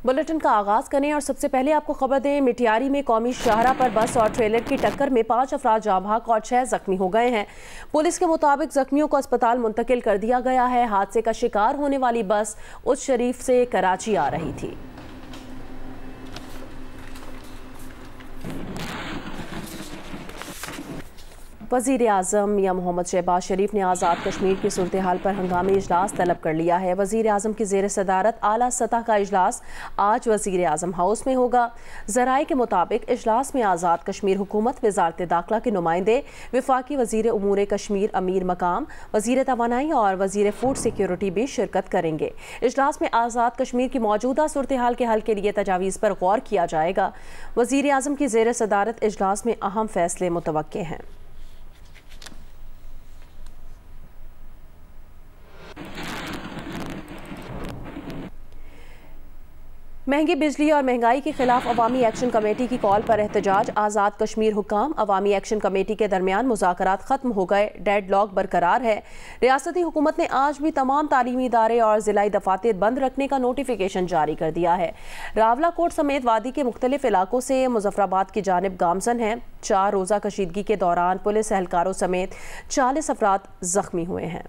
Bulletin का आगाज करें और सबसे पहले आपको खबर दें, मिटियारी में कौमी शाहरा पर बस और ट्रेलर की टक्कर में 5 अफराद जाँ बहक और 6 जख्मी हो गए हैं। पुलिस के मुताबिक जख्मियों को अस्पताल मुंतकिल कर दिया गया है। हादसे का शिकार होने वाली बस उस शरीफ से कराची आ रही थी। वज़ीर आज़म मियां मोहम्मद शहबाज शरीफ ने आज़ाद कश्मीर की सूरत हाल पर हंगामी इजलास तलब कर लिया है। वज़ीर आज़म की ज़ेर सदारत आला सतह का इजलास आज वज़ीर आज़म हाउस में होगा। ज़राए के मुताबिक इजलास में आज़ाद कश्मीर हुकूमत, वज़ारत दाखिला के नुमाइंदे, वफाकी वज़ीर उमूर कश्मीर अमीर मकाम, वज़ीर तवानाई और वज़ीर फूड सिक्योरिटी भी शिरकत करेंगे। इजलास में आज़ाद कश्मीर की मौजूदा सूरत हाल के हल के लिए तजावीज़ पर गौर किया जाएगा। वज़ीर आज़म की ज़ेर सदारत इजलास में अहम फैसले मुतवक्के हैं। महंगी बिजली और महंगाई के खिलाफ अवामी एक्शन कमेटी की कॉल पर एहतजाज। आज़ाद कश्मीर हुकाम अवामी एक्शन कमेटी के दरमियान मुज़ाकरात खत्म हो गए, डेडलॉक बरकरार है। रियासती हुकूमत ने आज भी तमाम तालीमी इदारे और ज़िलाई दफातर बंद रखने का नोटिफिकेशन जारी कर दिया है। रावलाकोट समेत वादी के मुख्तलिफ इलाकों से मुजफ्फराबाद की जानिब गामजन हैं। 4 रोज़ा कशीदगी के दौरान पुलिस एहलकारों समेत 40 अफराद जख्मी हुए हैं।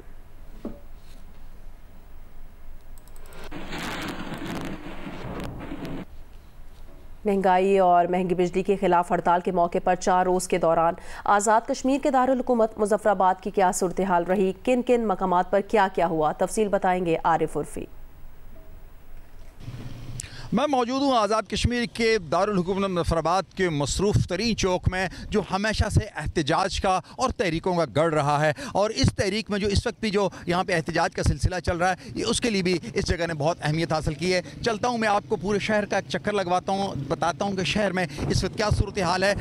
महंगाई और महंगी बिजली के खिलाफ हड़ताल के मौके पर 4 रोज़ के दौरान आज़ाद कश्मीर के दारुल हुकूमत मुजफ्फराबाद की क्या सूरत हाल रही, किन किन मकामात पर क्या क्या हुआ, तफसील बताएंगे आरिफ उर्फी। मैं मौजूद हूँ आज़ाद कश्मीर के दारुल हुकूमत मुजफ्फराबाद के मसरूफ़ तरीन चौक में, जो हमेशा से एहतजाज का और तहरीकों का गढ़ रहा है। और इस तहरीक में जो इस वक्त भी जो यहाँ पे एहतजाज का सिलसिला चल रहा है, उसके लिए भी इस जगह ने बहुत अहमियत हासिल की है। चलता हूँ मैं आपको पूरे शहर का एक चक्कर लगवाता हूँ, बताता हूँ कि शहर में इस वक्त क्या सूरत हाल है।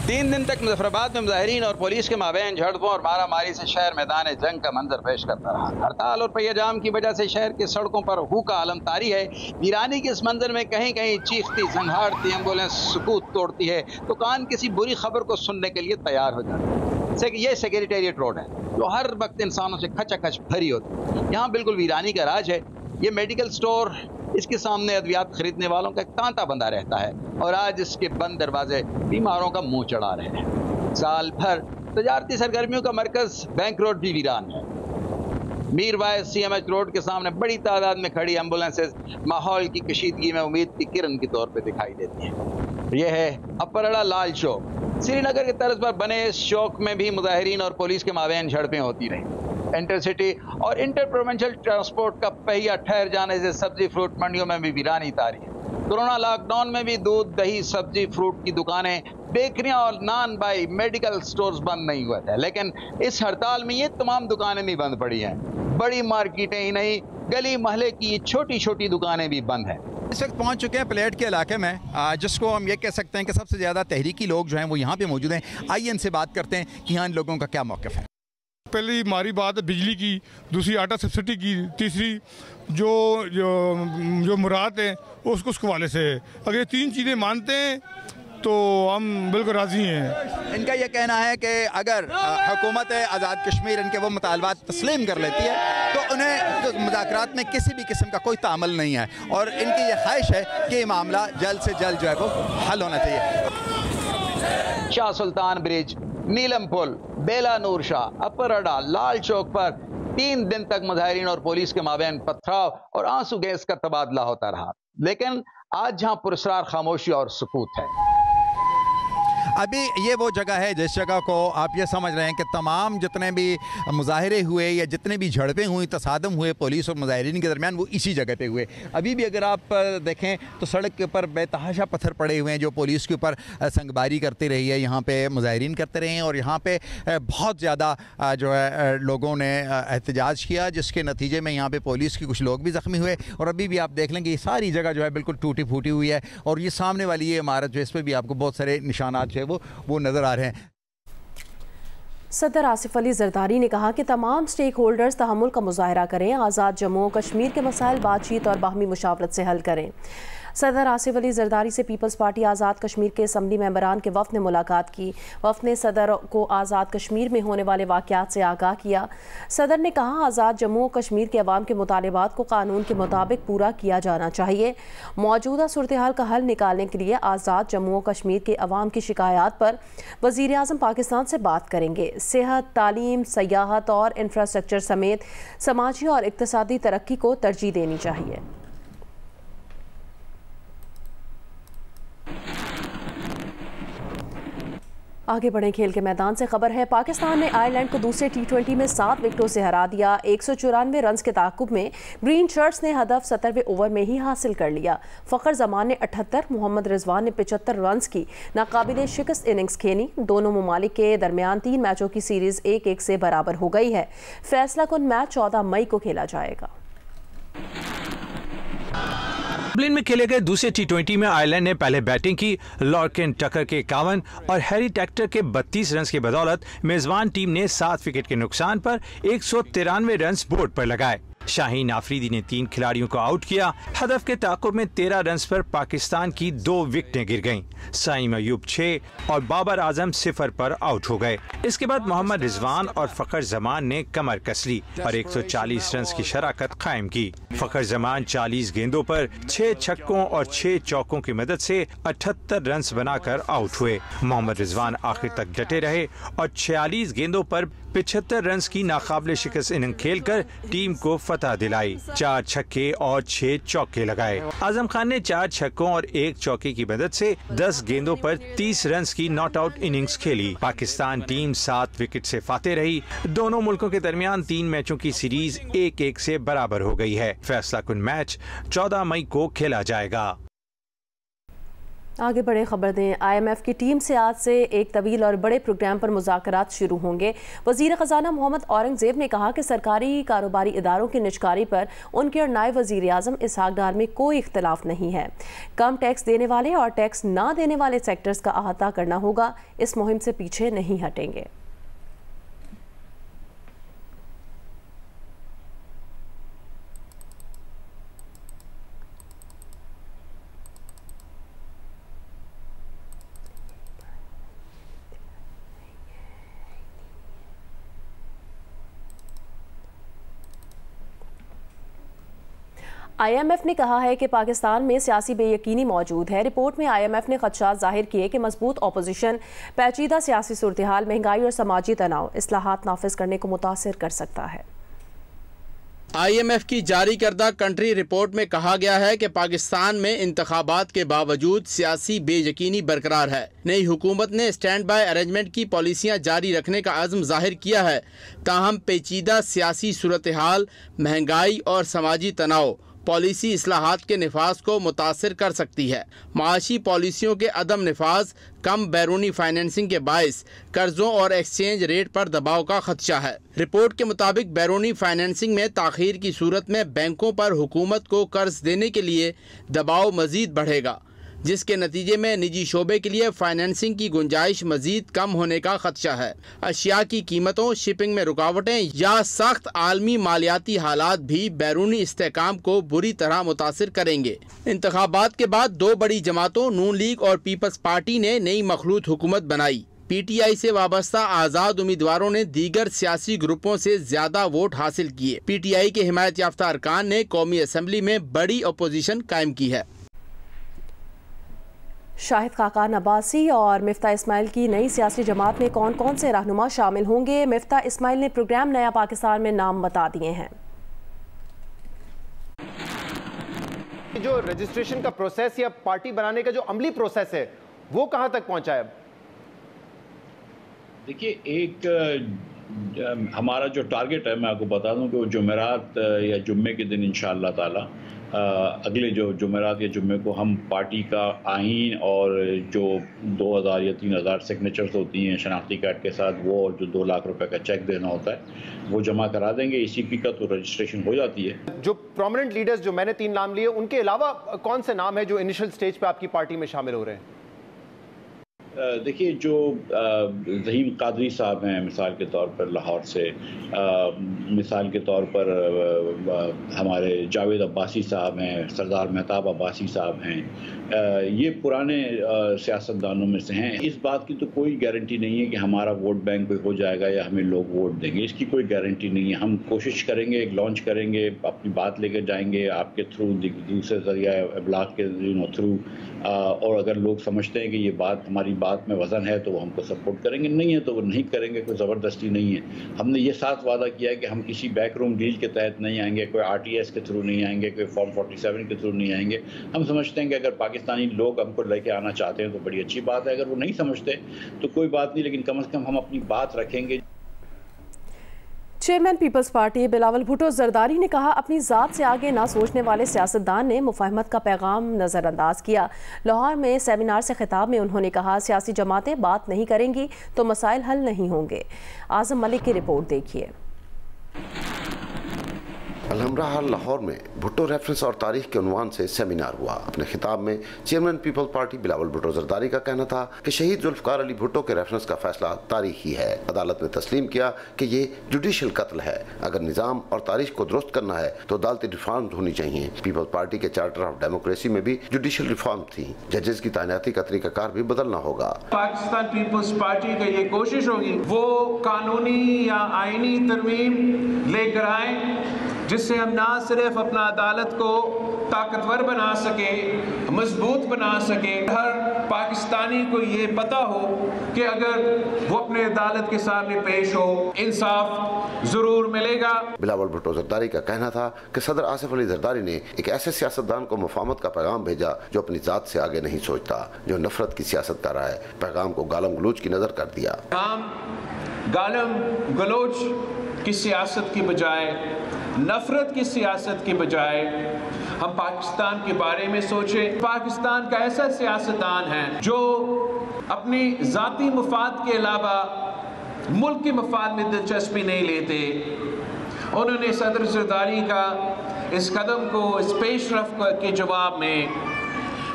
3 दिन तक मुजफ्फराबाद में मुजाहिरीन और पुलिस के माबैन झड़पों और मारामारी से शहर मैदान जंग का मंजर पेश करता रहा। हड़ताल और पहिया जाम की वजह से शहर की सड़कों पर हू का आलम तारी है। वीरानी के इस मंजर में कहीं कहीं चीखती, झंझाड़ती एम्बुलेंस सुकूत तोड़ती है तो कान किसी बुरी खबर को सुनने के लिए तैयार हो जाते हैं। ये सेक्रेटेरिएट रोड है जो हर वक्त इंसानों से खचाखच भरी होती है। यहाँ बिल्कुल वीरानी का राज है। ये मेडिकल स्टोर, इसके सामने अद्वियात खरीदने वालों का तांता बंधा रहता है और आज इसके बंद दरवाजे बीमारों का मुंह चढ़ा रहे हैं। साल भर तजारती सरगर्मियों का मरकज बैंक रोड भी वीरान है। मीरवाइज CMH रोड के सामने बड़ी तादाद में खड़ी एम्बुलेंसेज माहौल की कशीदगी में उम्मीद की किरण के तौर पर दिखाई देती हैं। यह है अपरड़ा लाल चौक। श्रीनगर के तर्ज पर बने इस चौक में भी मुजाहिरीन और पुलिस के माबैन झड़पें होती रही। इंटरसिटी और इंटर प्रोविंशियल ट्रांसपोर्ट का पहिया ठहर जाने से सब्जी फ्रूट मंडियों में भी वीरानी तारी है। कोरोना लॉकडाउन में भी दूध, दही, सब्जी फ्रूट की दुकानें, बेकरियां और नान बाई मेडिकल स्टोर्स बंद नहीं हुए थे, लेकिन इस हड़ताल में ये तमाम दुकानें भी बंद पड़ी हैं। बड़ी मार्केटें ही नहीं, गली महल्ले की छोटी छोटी दुकानें भी बंद हैं। इस वक्त पहुंच चुके हैं प्लेट के इलाके में, जिसको हम ये कह सकते हैं कि सबसे ज़्यादा तहरीकी लोग जो हैं वो यहाँ पे मौजूद हैं। आइए इनसे बात करते हैं कि यहाँ इन लोगों का क्या मौक़िफ़ है। पहली हमारी बात है बिजली की, दूसरी आटा सब्सिडी की, तीसरी जो मुराद है उसको उसके वाले से है। अगर ये 3 चीज़ें मानते हैं तो हम बिल्कुल राज़ी हैं। इनका यह कहना है कि अगर हुकूमत आज़ाद कश्मीर इनके वो मुतालबात तस्लीम कर लेती है तो उन्हें मुज़ाकरात में किसी भी किस्म का कोई तामल नहीं है और इनकी यह ख्वाहिश है कि ये मामला जल्द से जल्द जो है वो हल होना चाहिए। शाह सुल्तान ब्रिज, नीलम पुल, बेला नूर शाह, अपरड़ा, लाल चौक पर 3 दिन तक मुजाहिरीन और पुलिस के माबैन पथराव और आंसू गैस का तबादला होता रहा। लेकिन आज जहां पुरस्कार खामोशी और सुकूत है। अभी ये वो जगह है जिस जगह को आप ये समझ रहे हैं कि तमाम जितने भी मुजाहरे हुए या जितने भी झड़पें हुई, तसादम हुए पुलिस और मुजाहिरीन के दरमियान, वो इसी जगह पे हुए। अभी भी अगर आप देखें तो सड़क के ऊपर बेतहाशा पत्थर पड़े हुए हैं जो पुलिस के ऊपर संगबारी करती रही है, यहाँ पे मुजाहिरीन करते रहे हैं और यहाँ पे बहुत ज़्यादा जो है लोगों ने एहतजाज किया, जिसके नतीजे में यहाँ पर पुलिस के कुछ लोग भी ज़ख्मी हुए। और अभी भी आप देख लें कि ये सारी जगह जो है बिल्कुल टूटी फूटी हुई है और ये सामने वाली ये इमारत जो इस पर भी आपको बहुत सारे निशानात जो है वो नज़र आ रहे हैं। सदर आसिफ अली जरदारी ने कहा कि तमाम स्टेक होल्डर्स तहम्मुल का मुजाहरा करें, आज़ाद जम्मू और कश्मीर के मसाइल बातचीत और बाहमी मुशावरत से हल करें। सदर आसिफ अली जरदारी से पीपल्स पार्टी आज़ाद कश्मीर के असम्बली मेंबरान के वफ़द ने मुलाकात की। वफ़द ने सदर को आज़ाद कश्मीर में होने वाले वाक़यात से आगाह किया। सदर ने कहा, आज़ाद जम्मू और कश्मीर के अवाम के मुतालिबात को कानून के मुताबिक पूरा किया जाना चाहिए। मौजूदा सूरत हाल का हल निकालने के लिए आज़ाद जम्मू और कश्मीर के अवाम की शिकायत पर वज़ीर आज़म पाकिस्तान से बात करेंगे। सेहत, तालीम, सयाहत और इंफ्रास्ट्रक्चर समेत समाजी और इक़्तिसादी तरक्की को तरजीह देनी चाहिए। आगे बढ़े खेल के मैदान से खबर है, पाकिस्तान ने आयरलैंड को दूसरे T20 में 7 विकेटों से हरा दिया। 194 रन के ताक़ुब में ग्रीन शर्ट्स ने हदफ 17वें ओवर में ही हासिल कर लिया। फ़खर जमान ने 78, मोहम्मद रिजवान ने 75 रन की नाकाबिले शिकस्त इनिंग्स खेली। दोनों ममालिक के दरमियान 3 मैचों की सीरीज़ 1-1 से बराबर हो गई है। फैसला कुन मैच 14 मई को खेला जाएगा। डबलिन में खेले गए दूसरे T20 में आयरलैंड ने पहले बैटिंग की। लॉर्किन टकर के 51 और हैरी टेक्टर के 32 रन की बदौलत मेजबान टीम ने 7 विकेट के नुकसान पर 193 रन बोर्ड पर लगाए। शाहीन आफरीदी ने 3 खिलाड़ियों को आउट किया। हदफ के ताक़ुब में 13 रन पर पाकिस्तान की 2 विकेटें गिर गईं। साइम अयूब 6 और बाबर आजम 0 पर आउट हो गए। इसके बाद मोहम्मद रिजवान और फ़खर जमान ने कमर कस ली और 140 रन की शराकत कायम की। फ़खर जमान 40 गेंदों पर 6 छक्कों और 6 चौकों की मदद से 78 रन बनाकर आउट हुए। मोहम्मद रिजवान आखिर तक डटे रहे और 46 गेंदों पर 75 रन की नाकाबिले शिकस्त इनिंग खेलकर टीम को फतह दिलाई। 4 छक्के और 6 चौके लगाए। आजम खान ने 4 छक्कों और 1 चौके की मदद से 10 गेंदों पर 30 रन की नॉट आउट इनिंग्स खेली। पाकिस्तान टीम 7 विकेट से फाते रही। दोनों मुल्कों के दरमियान 3 मैचों की सीरीज 1-1 से बराबर हो गई है। फैसला कुन मैच 14 मई को खेला जाएगा। आगे बढ़े खबर दें, IMF की टीम से आज से एक तवील और बड़े प्रोग्राम पर मुज़ाकरात शुरू होंगे। वज़ीर ख़जाना मोहम्मद औरंगज़ेब ने कहा कि सरकारी कारोबारी इदारों की निजकारी पर उनके और नायब वज़ीर आज़म इसहाक डार में कोई इख्तलाफ नहीं है। कम टैक्स देने वाले और टैक्स ना देने वाले सेक्टर्स का अहाता करना होगा। इस मुहिम से पीछे नहीं हटेंगे। IMF ने कहा है कि पाकिस्तान में सियासी बेयकीनी मौजूद है। रिपोर्ट में IMF ने खदशात जाहिर किए कि मजबूत अपोजिशन, पेचीदा सियासी सूरत हाल, महंगाई और समाजी तनाव इस्लाहात नाफिज करने को मुतासिर कर सकता है। IMF की जारी करदा कंट्री रिपोर्ट में कहा गया है कि पाकिस्तान में इंतखाबात के बावजूद सियासी बेयकीनी बरकरार है। नई हुकूमत ने स्टैंड बाय अरेंजमेंट की पॉलिसियाँ जारी रखने का अज़्म जाहिर किया है, ताहम पेचीदा सियासी सूरत हाल, महंगाई और समाजी तनाव पॉलिसी इस्लाहात के निफाज को मुतासिर कर सकती है। माशी पॉलिसियों के अदम निफाज, कम बैरूनी फाइनेंसिंग के बायस कर्जों और एक्सचेंज रेट पर दबाव का खदशा है। रिपोर्ट के मुताबिक बैरूनी फाइनेंसिंग में ताख़ीर की सूरत में बैंकों पर हुकूमत को कर्ज देने के लिए दबाव मजीद बढ़ेगा, जिसके नतीजे में निजी शोबे के लिए फाइनेंसिंग की गुंजाइश मजीद कम होने का खदशा है। अशिया की कीमतों, शिपिंग में रुकावटें या सख्त आलमी मालियाती हालात भी बैरूनी इस्तेहकाम को बुरी तरह मुतासिर करेंगे। इंतखाबात के बाद 2 बड़ी जमातों नून लीग और पीपल्स पार्टी ने नई मखलूत हुकूमत बनाई। PTI से वाबस्ता आज़ाद उम्मीदवारों ने दीगर सियासी ग्रुपों से ज्यादा वोट हासिल किए। PTI के हिमायत याफ्ता अरकान ने कौमी असम्बली में बड़ी अपोजिशन कायम की है। शाहिद खाकान अब्बासी और मिफ्ता इस्माइल की नई सियासी जमात में कौन कौन से रहनुमा शामिल होंगे? मिफ्ता इस्माइल ने प्रोग्राम नया पाकिस्तान में नाम बता दिए हैं। जो रजिस्ट्रेशन का प्रोसेस या पार्टी बनाने का जो अमली प्रोसेस है वो कहां तक पहुंचा है? देखिए, एक हमारा जो टारगेट है, मैं आपको बता दूं कि वो जुमेरात या जुम्मे के दिन इंशाअल्लाह ताला अगले जो जुमेरात या जुम्मे को हम पार्टी का आईन और जो 2000 या 3000 सिग्नेचर्स होती हैं शनाख्ती कार्ड के साथ, वो और जो 2 लाख रुपए का चेक देना होता है वो जमा करा देंगे। ECP का तो रजिस्ट्रेशन हो जाती है। जो प्रोमिनेंट लीडर्स जो मैंने 3 नाम लिए, उनके अलावा कौन से नाम है जो इनिशियल स्टेज पे आपकी पार्टी में शामिल हो रहे हैं? देखिए, जो ज़हीम कादरी साहब हैं मिसाल के तौर पर लाहौर से, मिसाल के तौर पर हमारे जावेद अब्बासी साहब हैं, सरदार मेहताब अब्बासी साहब हैं, ये पुराने सियासतदानों में से हैं। इस बात की तो कोई गारंटी नहीं है कि हमारा वोट बैंक कोई हो जाएगा या हमें लोग वोट देंगे, इसकी कोई गारंटी नहीं है। हम कोशिश करेंगे, लॉन्च करेंगे, अपनी बात लेकर जाएंगे आपके थ्रू, दूसरे ज़रिया इब्लाग के थ्रू, और अगर लोग समझते हैं कि ये बात हमारी बात में वज़न है तो वो हमको सपोर्ट करेंगे, नहीं है तो वो नहीं करेंगे, कोई ज़बरदस्ती नहीं है। हमने ये साथ वादा किया है कि हम किसी बैकरूम डील के तहत नहीं आएंगे, कोई RTS के थ्रू नहीं आएंगे, कोई फॉर्म 47 के थ्रू नहीं आएंगे। हम समझते हैं कि अगर पाकिस्तानी लोग हमको लेके आना चाहते हैं तो बड़ी अच्छी बात है, अगर वो नहीं समझते तो कोई बात नहीं, लेकिन कम से कम हम अपनी बात रखेंगे। चेयरमैन पीपल्स पार्टी बिलावल भुट्टो जरदारी ने कहा, अपनी ज़ात से आगे ना सोचने वाले सियासतदान ने मुफाहमत का पैगाम नज़रअंदाज किया। लाहौर में सेमिनार से खिताब में उन्होंने कहा, सियासी जमातें बात नहीं करेंगी तो मसाइल हल नहीं होंगे। आज़म मलिक की रिपोर्ट देखिए। अलहमरा लाहौर में भुट्टो रेफरेंस और तारीख के उन्वान से सेमिनार हुआ। अपने खिताब में चेयरमैन पीपल्स पार्टी बिलावल भुट्टो जरदारी का कहना था कि शहीद जुल्फकार अली भुट्टो के रेफरेंस का फैसला तारीखी है। अदालत ने तस्लीम किया कि ये जुडिशल कत्ल है। अगर निज़ाम और तारीख को दुरुस्त करना है तो अदालती रिफॉर्म होनी चाहिए। पीपल्स पार्टी के चार्टर ऑफ डेमोक्रेसी में भी जुडिशल रिफॉर्म थी। जजेस की तैनाती का तरीकाकार भी बदलना होगा। पाकिस्तान पीपल्स पार्टी का ये कोशिश होगी वो कानूनी या आईनी तरमीम लेकर आए जिससे हम ना सिर्फ अपना अदालत को ताकतवर बना सके, मजबूत बना सके, हर पाकिस्तानी को ये पता हो कि अगर वो अपने अदालत के सामने पेश हो इंसाफ जरूर मिलेगा। बिलावल भुट्टो जरदारी का कहना था कि सदर आसिफ अली जरदारी ने एक ऐसे सियासतदान को मुफाहमत का पैगाम भेजा जो अपनी जात से आगे नहीं सोचता, जो नफरत की सियासत कर रहा है। पैगाम को गालम गलोच की नजर कर दिया। हम गालम गलोच की सियासत की बजाय, नफरत की सियासत की बजाय हम पाकिस्तान के बारे में सोचें। पाकिस्तान का ऐसा सियासतदान है जो अपनी ज़ाती मफाद के अलावा मुल्क के मफाद में दिलचस्पी नहीं लेते। उन्होंने सदर जरदारी का इस कदम को, इस पेशरफ के जवाब में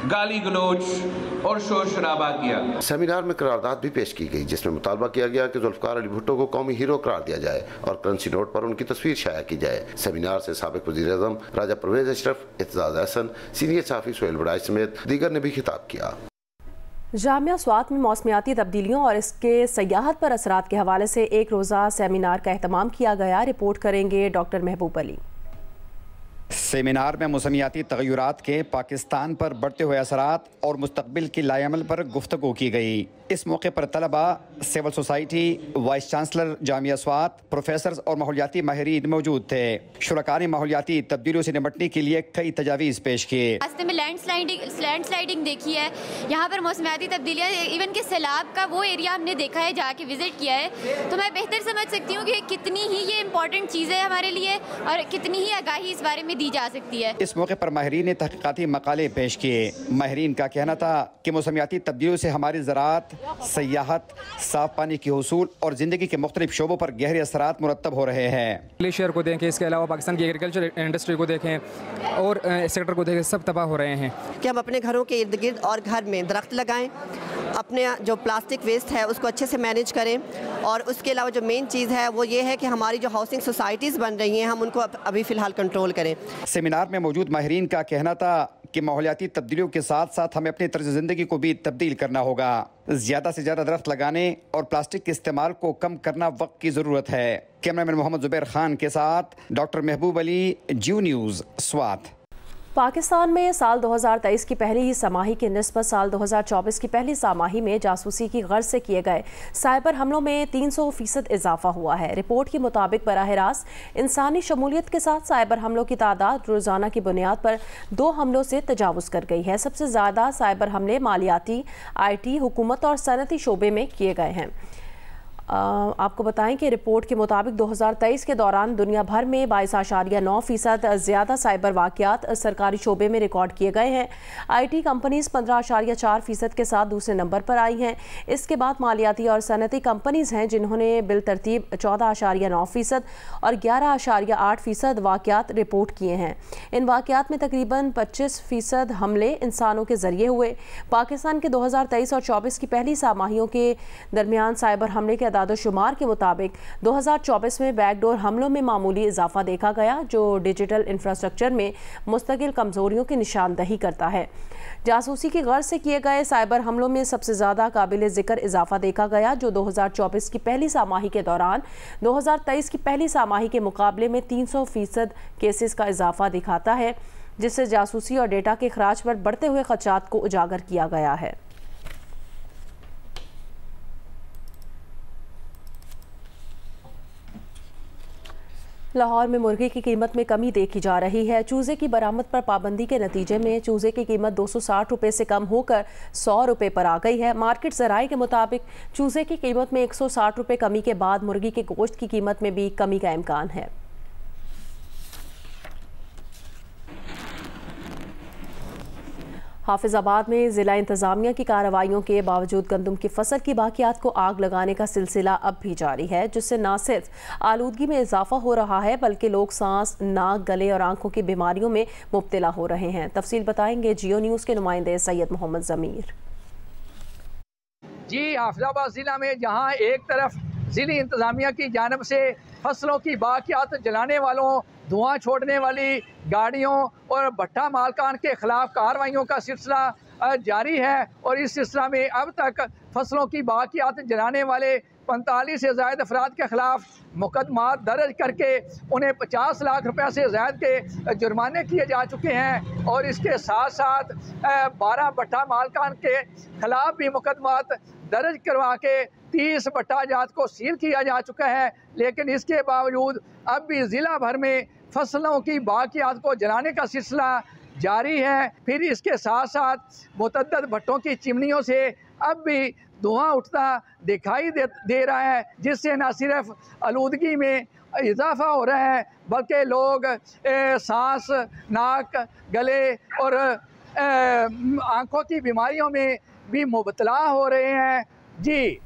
गाली गलोच और शोर शराबा किया। सेमिनार में करारदाद भी पेश की गई जिसमें मुतालबा किया गया कि जुल्फकार अली भुट्टो को कौमी हीरो करार दिया जाए और करेंसी नोट पर उनकी तस्वीर शाया की जाए। सेमिनार से साबिक वज़ीर-ए-आज़म राजा परवेज अशरफ, इत्तेज़ाज़ अहसन, सीनियर सहाफ़ी सुहेल बड़ाई समेत दीगर ने भी खिताब किया। जामिया स्वात में मौसमियाती तब्दीलियों और इसके सयाहत पर असरात के हवाले से एक रोज़ा सेमिनार का एहतमाम किया गया। रिपोर्ट करेंगे डॉक्टर महबूब अली। सेमिनार में मौसमियाती तग़य्युरात के पाकिस्तान पर बढ़ते हुए असरात और मुस्तक़बिल की लाएअमल पर गुफ्तगू की गई। इस मौके पर तलबा, civil society, vice chancellor Jamia Swat, professors और माहौलियाती माहिरीन मौजूद थे। शुरका ने माहौलियाती तब्दीलियों से निपटने के लिए कई तजावीज़ पेश किए। रास्ते में लैंडस्लाइडिंग देखी है, यहाँ पर मौसमियाती तब्दीलियाँ, इवन के सैलाब का वो एरिया हमने देखा है, जाके विजिट किया है, तो मैं बेहतर समझ सकती हूँ कि कितनी ही ये इम्पोर्टेंट चीज़ है हमारे लिए और कितनी ही आगाही इस बारे में दी जा सकती है। इस मौके पर माहिरीन ने तहकीकाती मकाले पेश किए। माहिरीन का कहना था कि मौसमियाती तब्दीलियों से हमारी ज़राअत, सयाहत, साफ पानी की हुसूल और ज़िंदगी के मुख्तलिफ शोबों पर गहरे असरात मुरतब हो रहे हैं। ग्लेशियर को देखें, इसके अलावा पाकिस्तान की एग्रीकल्चर इंडस्ट्री को देखें और सेक्टर को देखें, सब तबाह हो रहे हैं। कि हम अपने घरों के इर्द गिर्द और घर में दरख्त लगाएं, अपने जो प्लास्टिक वेस्ट है उसको अच्छे से मैनेज करें और उसके अलावा जो मेन चीज़ है वो ये है कि हमारी जो हाउसिंग सोसाइटीज़ बन रही हैं हम उनको अभी फ़िलहाल कंट्रोल करें। सेमिनार में मौजूद माहिरीन का कहना था कि माहौलियाती तब्दीलियों के साथ साथ हमें अपनी तर्ज ज़िंदगी को भी तब्दील करना होगा। ज़्यादा से ज़्यादा दरख्त लगाने और प्लास्टिक के इस्तेमाल को कम करना वक्त की ज़रूरत है। कैमरामैन मोहम्मद जुबैर खान के साथ डॉक्टर महबूब अली, जियो न्यूज़, स्वात। पाकिस्तान में साल 2023 की पहली समाही की निस्बत साल 2024 की पहली समाही में जासूसी की गर्ज से किए गए साइबर हमलों में 300% इजाफा हुआ है। रिपोर्ट के मुताबिक बराह रास्त इंसानी शमूलियत के साथ साइबर हमलों की तादाद रोज़ाना की बुनियाद पर 2 हमलों से तजावुज़ कर गई है। सबसे ज़्यादा साइबर हमले मालियाती, IT, हुकूमत और सनती शोबे में किए गए हैं। आपको बताएं कि रिपोर्ट के मुताबिक 2023 के दौरान दुनिया भर में 22.9% ज़्यादा साइबर वाक़यात सरकारी शोबे में रिकॉर्ड किए गए हैं। IT कंपनीज़ 15.4% के साथ दूसरे नंबर पर आई हैं। इसके बाद मालियाती और सनती कंपनीज़ हैं जिन्होंने बिलतरतीब 14.9% और 11.8% वाक़यात रिपोर्ट किए हैं। इन वाक़यात में तकरीबन 25% हमले इंसानों के ज़रिए हुए। पाकिस्तान के 2023 और 24 की पहली सामाहियों के दरमियान साइबर हमले के शुमार के मुताबिक 2024 में बैकडोर हमलों में मामूली इजाफा देखा गया, जो डिजिटल इंफ्रास्ट्रक्चर में मुस्तकिल कमजोरियों की निशानदही करता है। जासूसी की गर्ज से किए गए साइबर हमलों में सबसे ज़्यादा काबिल ज़िक्र इजाफा देखा गया, जो 2024 की पहली सामाही के दौरान 2023 की पहली सामाही के मुकाबले में 300% केसेस का इजाफा दिखाता है, जिससे जासूसी और डेटा के खराज पर बढ़ते हुए खदशात को उजागर किया गया है। लाहौर में मुर्गी की कीमत में कमी देखी जा रही है। चूज़े की बरामद पर पाबंदी के नतीजे में चूज़े की कीमत 260 रुपये से कम होकर 100 रुपये पर आ गई है। मार्केट ज़राए के मुताबिक चूज़े की कीमत में 160 रुपये कमी के बाद मुर्गी के गोश्त की कीमत में भी कमी का इम्कान है। हाफिजाबाद में ज़िला इंतज़ामिया की कार्रवाइयों के बावजूद गंदम की फसल की बाकियात को आग लगाने का सिलसिला अब भी जारी है, जिससे न सिर्फ आलूदगी में इजाफा हो रहा है बल्कि लोग सांस, नाक, गले और आंखों की बीमारियों में मुब्तला हो रहे हैं। तफसील बताएंगे जियो न्यूज़ के नुमाइंदे सैयद मोहम्मद ज़मीर। जी, हाफिजाबाद ज़िला में जहाँ एक तरफ ज़िली इंतज़ामिया की जानिब से फसलों की बाकियात जलाने वालों, धुआं छोड़ने वाली गाड़ियों और भट्टा मालकान के खिलाफ कार्रवाइयों का सिलसिला जारी है और इस सिलसिला में अब तक फसलों की बाकियात जलाने वाले 45 से ज़ायद अफराद के खिलाफ मुकदमा दर्ज करके उन्हें 50 लाख रुपये से ज़ायद के जुर्माने किए जा चुके हैं और इसके साथ साथ 12 भट्टा मालकान के खिलाफ भी मुकदमा दर्ज करवा के 30 भट्टा जात को सील किया जा चुका है। लेकिन इसके बावजूद अब भी ज़िला भर में फसलों की बाकियात को जलाने का सिलसिला जारी है। फिर इसके साथ साथ मुतअद्दिद भट्टों की चिमनियों से अब भी धुआं उठता दिखाई दे रहा है, जिससे न सिर्फ आलूदगी में इजाफा हो रहा है बल्कि लोग सांस, नाक, गले और आँखों की बीमारियों में भी मुबतला हो रहे हैं। जी,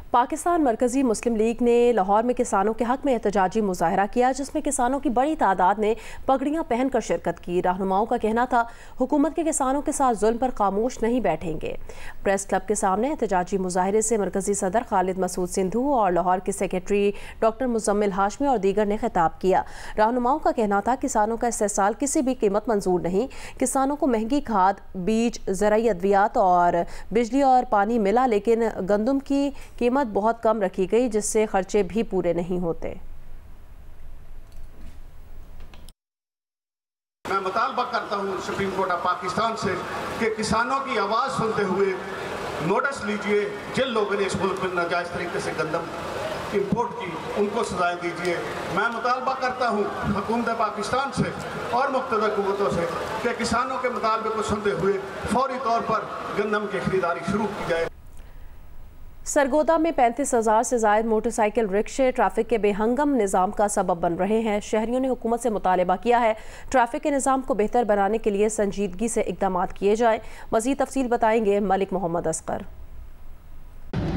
पाकिस्तान मरकज़ी मुस्लिम लीग ने लाहौर में किसानों के हक़ में एहतजाजी मुजाहरा किया, जिसमें किसानों की बड़ी तादाद ने पगड़ियाँ पहनकर शिरकत की। रहनुमाओं का कहना था हुकूमत के किसानों के साथ जुल्म पर खामोश नहीं बैठेंगे। प्रेस क्लब के सामने एहतजाजी मुजाहरे से मरकज़ी सदर खालिद मसूद सिंधु और लाहौर के सेक्रेटरी डॉक्टर मुजम्मिल हाशमी और दीगर ने खिताब किया। रहनुमाओं का कहना था किसानों का इस्तेहसाल किसी भी कीमत मंजूर नहीं। किसानों को महंगी खाद, बीज, ज़राई अद्वियात और बिजली और पानी मिला, लेकिन गंदम की कीमत बहुत कम रखी गई, जिससे खर्चे भी पूरे नहीं होते। मैं मुतालबा करता हूँ सुप्रीम कोर्ट ऑफ पाकिस्तान से कि किसानों की आवाज़ सुनते हुए नोटिस लीजिए। जिन लोगों ने इस मुल्क में नाजायज़ तरीके से गंदम इंपोर्ट की, उनको सजाएं दीजिए। मैं मुतालबा करता हूँ हुकूमत पाकिस्तान से और मुख्तलिफ हुकूमतों से कि किसानों के मुतालबे को सुनते हुए फौरी तौर पर गंदम की खरीदारी शुरू की जाए। सरगोदा में 35,000 से ज़ायद मोटरसाइकिल रिक्शे ट्रैफिक के बेहंगम निज़ाम का सबब बन रहे हैं। शहरियों ने हुकूमत से मुतालबा किया है ट्रैफिक के निज़ाम को बेहतर बनाने के लिए संजीदगी से इक़दाम किए जाएँ। मज़ीद तफसील बताएंगे मलिक मोहम्मद असगर।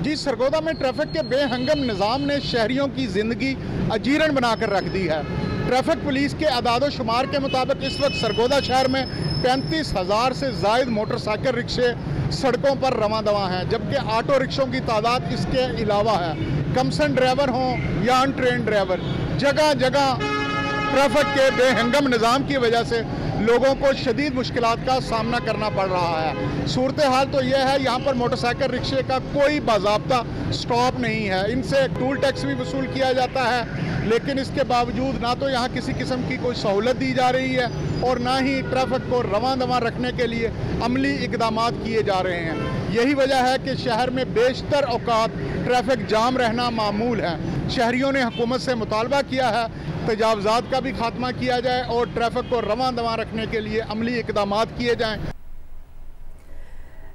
जी, सरगोदा में ट्रैफिक के बेहंगम निज़ाम ने शहरियों की ज़िंदगी अजीरन बनाकर रख दी है। ट्रैफिक पुलिस के अदाद शुमार के मुताबिक इस वक्त सरगोदा शहर में 35,000 से ज़ायद मोटरसाइकिल रिक्शे सड़कों पर रवां दवा हैं, जबकि ऑटो रिक्शों की तादाद इसके अलावा है। कमसन ड्राइवर हों या अनट्रेन ड्राइवर, जगह जगह ट्रैफिक के बेहंगम निज़ाम की वजह से लोगों को शदीद मुश्किलात का सामना करना पड़ रहा है। सूरत हाल तो यह है, यहाँ पर मोटरसाइकिल रिक्शे का कोई बाज़ाब्ता स्टॉप नहीं है। इनसे टूल टैक्स भी वसूल किया जाता है, लेकिन इसके बावजूद ना तो यहाँ किसी किस्म की कोई सहूलत दी जा रही है और ना ही ट्रैफिक को रवां दवां रखने के लिए अमली इक़दामात किए जा रहे हैं। यही वजह है कि शहर में बेशतर औकात ट्रैफिक जाम रहना मामूल है। शहरियों ने हुकूमत से मुतालबा किया है तजावज़ात का भी खात्मा किया जाए और ट्रैफिक को रवां दवां रखने के लिए अमली इक़दामात किए जाएँ।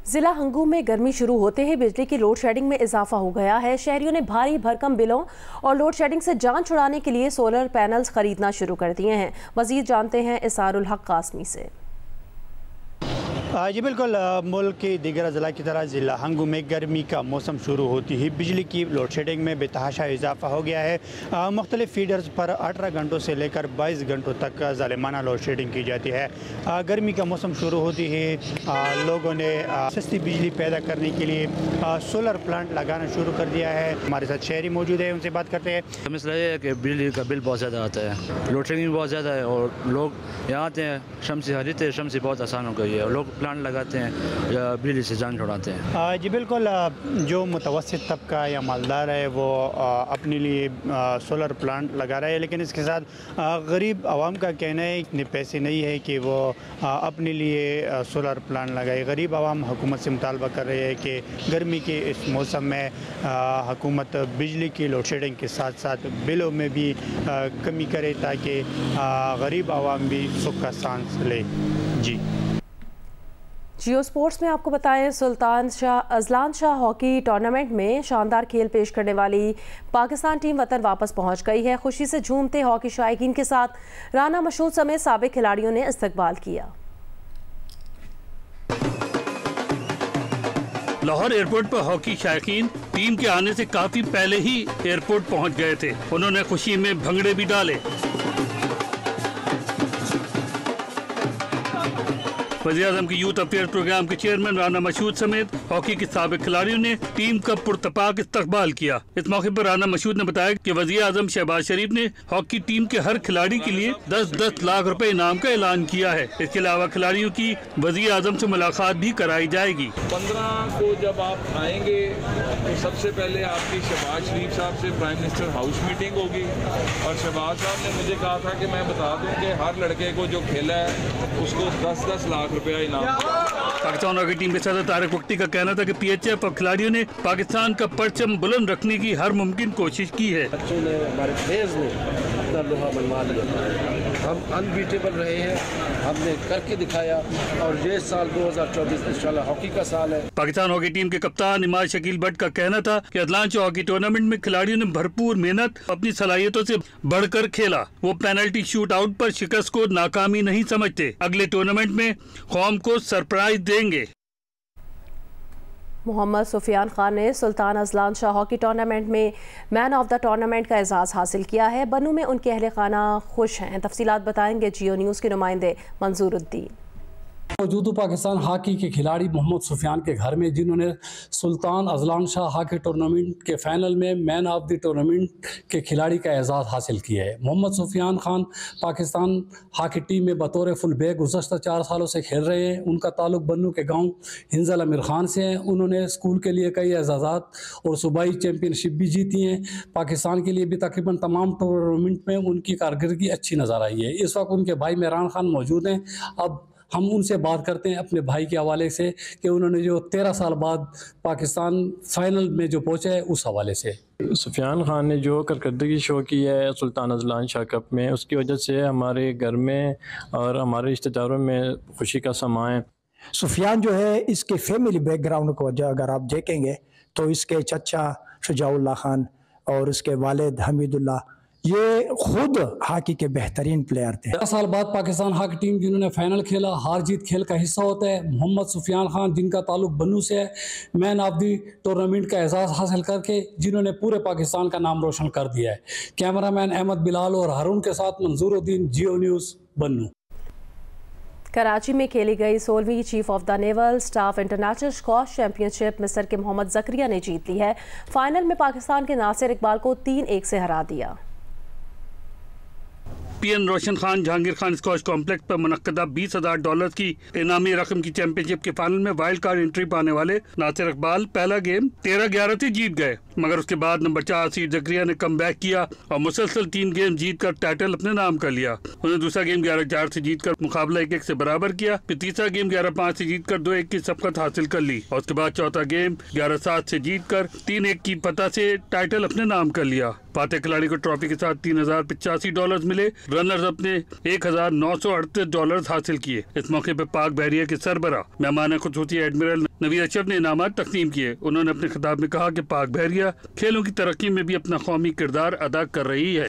जिला हंगू में गर्मी शुरू होते ही बिजली की लोड शेडिंग में इजाफा हो गया है। शहरियों ने भारी भरकम बिलों और लोड शेडिंग से जान छुड़ाने के लिए सोलर पैनल्स खरीदना शुरू कर दिए हैं। मजीद जानते हैं इसारुल हक कासमी से। जी बिल्कुल, मुल्क के दीगर ज़िला की तरह ज़िला हंगू में गर्मी का मौसम शुरू होती ही बिजली की लोड शेडिंग में बेतहाशा इजाफा हो गया है। मुख्तलिफ फीडर्स पर 18 घंटों से लेकर 22 घंटों तक ज़ालिमाना लोड शेडिंग की जाती है। गर्मी का मौसम शुरू होती ही लोगों ने सस्ती बिजली पैदा करने के लिए सोलर प्लांट लगाना शुरू कर दिया है। हमारे साथ शहरी मौजूद है, उनसे बात करते हैं। मसला ये है कि बिजली का बिल बहुत ज़्यादा आता है, लोड शेडिंग बहुत ज़्यादा है और लोग यहाँ आते हैं, शम्सी खरीदते हैं, शम्सी बहुत आसान हो गई है, लोग प्लांट लगाते हैं या बिजली से जान छुड़ाते हैं। जी बिल्कुल, जो मुतवस्सित तबका या मालदार है वो अपने लिए सोलर प्लांट लगा रहा है, लेकिन इसके साथ गरीब आवाम का कहना है इतने पैसे नहीं है कि वो अपने लिए सोलर प्लांट लगाए। गरीब आवाम हुकूमत से मुतालबा कर रहे हैं कि गर्मी के इस मौसम में हुकूमत बिजली की लोड शेडिंग के साथ साथ बिलों में भी कमी करे ताकि गरीब आवाम भी सुख का सांस ले। जी जियो स्पोर्ट्स में आपको बताएं, Sultan Shah Azlan Shah hockey tournament में शानदार खेल पेश करने वाली पाकिस्तान टीम वतन वापस पहुंच गई है। खुशी से झूमते हॉकी शायकीन के साथ राना मशहूद समेत साबिक खिलाड़ियों ने इस्तकबाल किया। लाहौर एयरपोर्ट पर हॉकी शायकीन टीम के आने से काफी पहले ही एयरपोर्ट पहुंच गए थे। उन्होंने खुशी में भंगड़े भी डाले। वज़ीर-ए-आज़म के यूथ अफेयर प्रोग्राम के चेयरमैन राना मशहूद समेत हॉकी के साबिक खिलाड़ियों ने टीम का पुरतपाक इस्तकबाल किया। इस मौके पर राना मशहूद ने बताया कि वज़ीर-ए-आज़म शहबाज शरीफ ने हॉकी टीम के हर खिलाड़ी के लिए 10-10 लाख रुपए इनाम का ऐलान किया है। इसके अलावा खिलाड़ियों की वज़ीर-ए-आज़म से मुलाकात भी कराई जाएगी। 15 को जब आप आएंगे तो सबसे पहले आपकी शहबाज शरीफ साहब से प्राइम मिनिस्टर हाउस मीटिंग होगी और शहबाज साहब ने मुझे कहा था कि मैं बता दूं कि हर लड़के को जो खेला है उसको 10-10 लाख रुपया इनाम। पाकिस्तान हॉकी टीम के सदर तारिक वक्ती का कहना था कि PHF और खिलाड़ियों ने पाकिस्तान का परचम बुलंद रखने की हर मुमकिन कोशिश की है। बच्चों ने, हमारे प्लेयर्स ने अपना लोहा मनवा लिया। हम अनबीटेबल रहे हैं, हमने करके दिखाया और ये साल 2024 इंशाल्लाह हॉकी का साल है। पाकिस्तान हॉकी टीम के कप्तान इमाद शकील भट्ट का कहना था कि अदलान शाह हॉकी टूर्नामेंट में खिलाड़ियों ने भरपूर मेहनत, अपनी सलाहियतों से बढ़कर खेला। वो पेनल्टी शूट आउट पर शिकस्त को नाकामी नहीं समझते। अगले टूर्नामेंट में कौम को सरप्राइज देंगे। मोहम्मद सुफियान खान ने Sultan Azlan Shah hockey tournament में मैन ऑफ द टूर्नामेंट का एजाज़ हासिल किया है। बनू में उनके अहले खाना खुश हैं। तफसीलात बताएंगे जियो न्यूज़ के नुमाइंदे मंजूरुद्दीन। मौजूद पाकिस्तान हॉकी के खिलाड़ी मोहम्मद सुफियान के घर में, जिन्होंने Sultan Azlan Shah hockey tournament के फाइनल में मैन ऑफ द टूर्नामेंट के खिलाड़ी का एजाज़ हासिल किया है। मोहम्मद सुफियान खान पाकिस्तान हॉकी टीम में बतौर फुल बैक गुज़श्ता 4 सालों से खेल रहे हैं। उनका ताल्लुक बन्नू के गांव हिंजल अमीर खान से है। उन्होंने स्कूल के लिए कई एजाज़ात और सूबाई चैम्पियनशिप भी जीती हैं। पाकिस्तान के लिए भी तकरीबन तमाम टूर्नामेंट में उनकी कारकर्दगी अच्छी नज़र आई है। इस वक्त उनके भाई मेहरान खान मौजूद हैं। अब हम उनसे बात करते हैं अपने भाई के हवाले से कि उन्होंने जो 13 साल बाद पाकिस्तान फाइनल में जो पहुंचे है उस हवाले से। सुफियान खान ने जो कारकर्दगी शो की है सुल्तान अजलान शाह कप में, उसकी वजह से हमारे घर में और हमारे रिश्तेदारों में खुशी का समा है। सुफियान जो है, इसके फैमिली बैकग्राउंड को अगर आप देखेंगे तो इसके चचा शुजाउल्लाह खान और उसके वालिद हमीदुल्लाह, ये खुद हॉकी के बेहतरीन प्लेयर थे। 13 साल बाद पाकिस्तान हॉकी टीम जिन्होंने फाइनल खेला, हार जीत खेल का हिस्सा होता है। मोहम्मद सुफियान खान जिनका ताल्लुक बन्नू से है, मैन ऑफ द टूर्नामेंट का एजाज़ हासिल करके जिन्होंने पूरे पाकिस्तान का नाम रोशन कर दिया है। कैमरामैन अहमद बिलाल और हारून के साथ मंजूरुद्दीन, जियो न्यूज़, बन्नू। कराची में खेली गई 16वीं chief of the naval staff international squash championship मिस्र के मोहम्मद जकरिया ने जीत ली है। फाइनल में पाकिस्तान के नासिर इकबाल को 3-1 से हरा दिया। PN रोशन खान जहांगीर खान स्क्वॉश कॉम्प्लेक्स पर मुनक्कदा $20,000 की इनामी रकम की चैंपियनशिप के फाइनल में वाइल्ड कार्ड एंट्री पाने वाले नासिर इकबाल पहला गेम 13-11 से जीत गए, मगर उसके बाद नंबर 4 सीड जकरिया ने कम बैक किया और मुसलसल 3 गेम जीतकर टाइटल अपने नाम कर लिया। उन्होंने दूसरा गेम 11-4 से जीतकर मुकाबला 1-1 से बराबर किया। फिर तीसरा गेम 11-5 से जीतकर 2-1 की सबकत हासिल कर ली और उसके बाद चौथा गेम 11-7 से जीतकर 3-1 की फतह से टाइटल अपने नाम कर लिया। फातेह खिलाड़ी को ट्रॉफी के साथ $3,085 मिले। रनर्स अप ने $1,938 हासिल किए। इस मौके पर पाक बहरिया के सरबरा मेहमान खुसूसी एडमिरल नवीद अशरफ ने इनामात तकसीम किए। उन्होंने अपने खिताब में कहा कि पाक बहरिया खेलों की तरक्की में भी अपना कौमी किरदार अदा कर रही है।